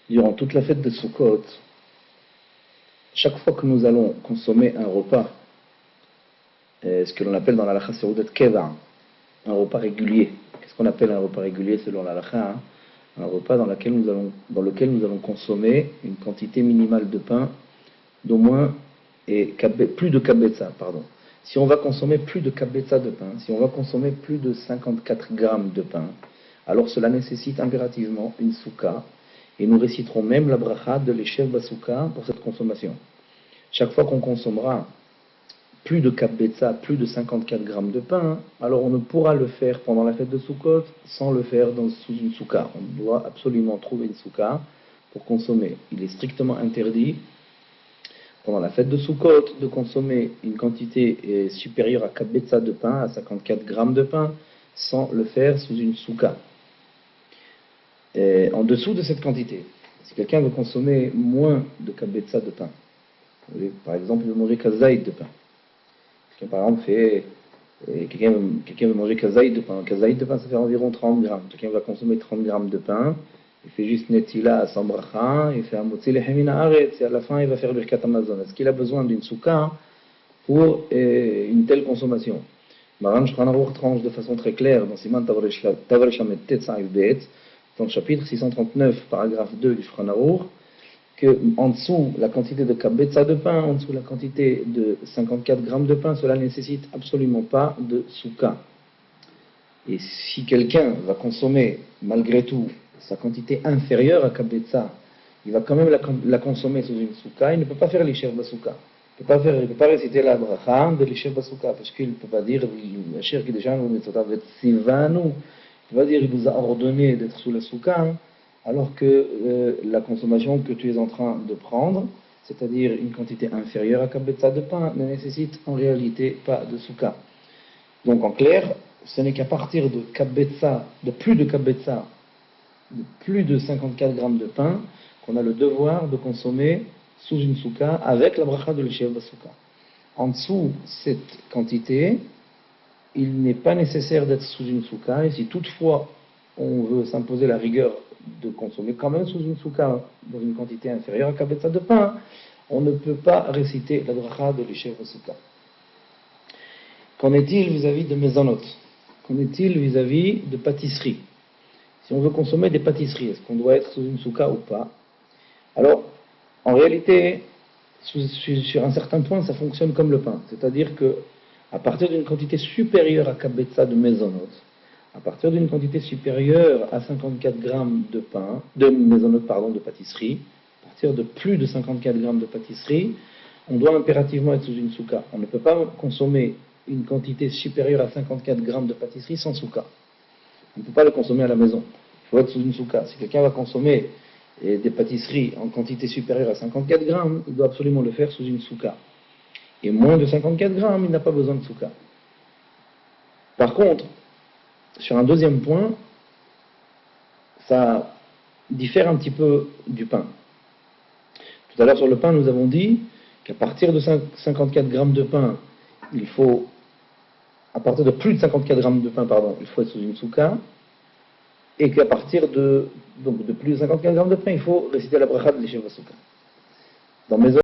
Durant toute la fête de Sukkot, chaque fois que nous allons consommer un repas, ce que l'on appelle dans la halakha Seudat Keva, un repas régulier. Qu'est-ce qu'on appelle un repas régulier selon la halakha? Un repas dans lequel nous allons consommer une quantité minimale de pain d'au moins plus de kabetza, pardon. Si on va consommer plus de kabetza de pain, si on va consommer plus de 54 grammes de pain, alors cela nécessite impérativement une souka, et nous réciterons même la bracha de l'Eshev Basouka pour cette consommation. Chaque fois qu'on consommera plus de kabetza, plus de 54 grammes de pain, alors on ne pourra le faire pendant la fête de Sukkot sans le faire sous une souka. On doit absolument trouver une souka pour consommer. Il est strictement interdit pendant la fête de Sukkot de consommer une quantité supérieure à kabetza de pain, à 54 grammes de pain, sans le faire sous une souka. En dessous de cette quantité, si quelqu'un veut consommer moins de kabetza de pain, par exemple, il veut manger kazaïd de pain. Quelqu'un veut manger kazaïd de pain. Kazaïd de pain, ça fait environ 30 grammes. Quelqu'un va consommer 30 grammes de pain. Il fait juste netila sans bracha. Il fait un motzi lechem haaretz. Et à la fin, il va faire birkat hamazon. Est-ce qu'il a besoin d'une souka pour une telle consommation? Maran Shulchan Aruch tranche de façon très claire dans Siman Tavar Shamet Tetzaïv Bet, dans le chapitre 639, paragraphe 2 du Shulchan Aruch, que en dessous la quantité de kabetza de pain, en dessous la quantité de 54 grammes de pain, cela ne nécessite absolument pas de souka. Et si quelqu'un va consommer malgré tout sa quantité inférieure à kabetza, il va quand même la consommer sous une souka, il ne peut pas faire l'ishev basouka. Il ne peut pas réciter la bracha de l'ishev basouka, parce qu'il ne peut pas dire l'asher kideshanu mitzotav tzivanu, il va dire il nous a ordonné d'être sous la souka, alors que la consommation que tu es en train de prendre, c'est-à-dire une quantité inférieure à kabetza de pain, ne nécessite en réalité pas de souka. Donc en clair, ce n'est qu'à partir de kabetza, de plus de 54 grammes de pain, qu'on a le devoir de consommer sous une souka avec la bracha de l'Eshev Basouka. En dessous cette quantité, il n'est pas nécessaire d'être sous une souka, et si toutefois on veut s'imposer la rigueur de consommer quand même sous une souka dans une quantité inférieure à kabetza de pain, on ne peut pas réciter la bracha de l'Eshev Basouka. Qu'en est-il vis-à-vis de mezonot? Qu'en est-il vis-à-vis de pâtisserie? Si on veut consommer des pâtisseries, est-ce qu'on doit être sous une souka ou pas? Alors, en réalité, sur un certain point, ça fonctionne comme le pain. C'est-à-dire que à partir d'une quantité supérieure à kabetza de mezonot, à partir d'une quantité supérieure à 54 grammes de pain, de pâtisserie, à partir de plus de 54 grammes de pâtisserie, on doit impérativement être sous une souka. On ne peut pas consommer une quantité supérieure à 54 grammes de pâtisserie sans souka. On ne peut pas le consommer à la maison. Il faut être sous une souka. Si quelqu'un va consommer des pâtisseries en quantité supérieure à 54 grammes, il doit absolument le faire sous une souka. Et moins de 54 grammes, il n'a pas besoin de souka. Par contre, sur un deuxième point, ça diffère un petit peu du pain. Tout à l'heure sur le pain, nous avons dit qu'à partir de 54 grammes de pain, à partir de plus de 54 grammes de pain, il faut être sous une souka, et qu'à partir de plus de 54 grammes de pain, il faut réciter la bracha de l'Eshev Basouka. Dans mes